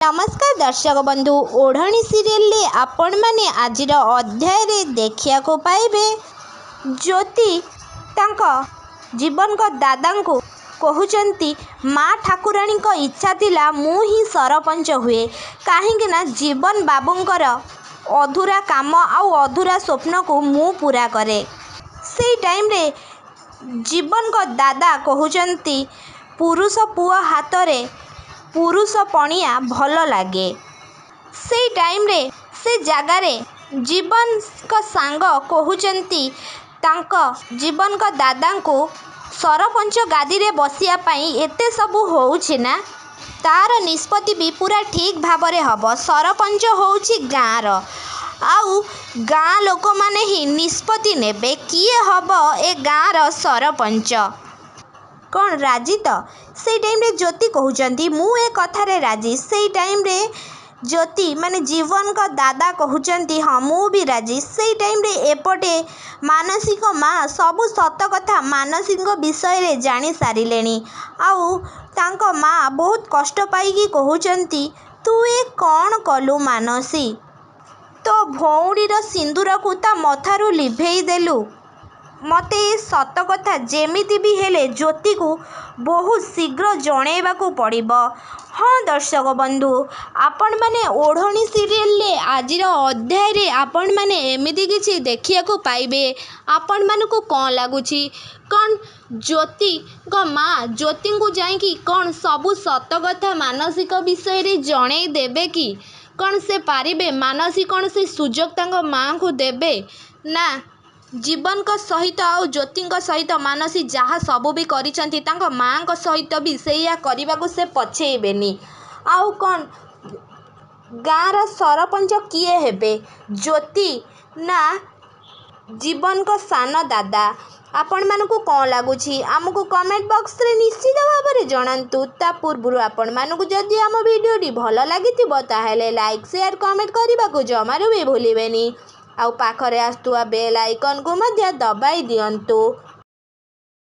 नमस्कार दर्शक बंधु ओढ़णी सीरियल आपण मैंने आज अध्याय देखा पाइबे ज्योति तांको जीवन को दादा को कहते माँ ठाकुराणी को इच्छा थिला मु ही सरपंच हुए कहीं जीवन बाबूंकर अधूरा काम आउ अधूरा स्वप्न को मु पूरा करे। से टाइम रे जीवन को दादा कहते पुरुष पुआ हाथ रे पुरुष पणिया भल लगे। से टाइम रे से जगार जीवन को सांग कहते जीवन को दादा को सरपंच गादी रे बसिया पाई एते सबू होउछि ना तार निष्पत्ति भी पूरा ठीक भाव में हम। सरपंच होउछि गाँव रो आउ गाँ लोक माने ही निष्पत्ति नेबे किए हब ए गाँ रो सरपंच कौन राजी तो से टाइम रे ज्योति कहते मु ए कथारे राजी। से टाइम रे ज्योति माने जीवन को दादा कहते हाँ मु भी राजी। से टाइम रे एपटे मानसिक माँ सबू सत कथा मानसिक विषय रे जानी सारिलेनी आउ तांको माँ बहुत कष्ट पाई कहते तू ए कौन कलु मानसी तो भौणीर सिंदूर को ता मथारू लिभेई देलु मते सत कथा जेमिति भी हेले ज्योति को बहुत शीघ्र जणेबा को पड़िबो। हाँ दर्शक बंधु आपण माने ओढ़णी सीरियल ले आजिर अध्याय रे आपण माने एमिति किछि देखिया को पाइबे। आपण मानकु कौन लगुछि कौन ज्योति को माँ ज्योति को जाइकी कौन सबू सत कथा मानसिक विषय रे जणै देबे कि कौन से पारिबे मानसी कौन से सुजोग तांको माँ को देबे ना जीवन को सहित आउ ज्योति सहित मानसी जहाँ सबू भी करिसेंती तांको माँ को सहित भी सेया करने को से पछेबेनी। आउ कौन गाँव सरपंच किए हेबे ज्योति ना जीवन को सान दादा आपण मानकु कौन लगुछि आमको कमेंट बॉक्स रे निश्चित भाव में जणांतु। ता पूर्व आपण मानकु जदि आम वीडियोटी भल लागिथिबो ताहेले लाइक शेयर कमेंट करबा को जमारू भी भूलिबेनी आउ पाखरे आस्तुआ बेल आइकन को मध्य दबाई दियंतु।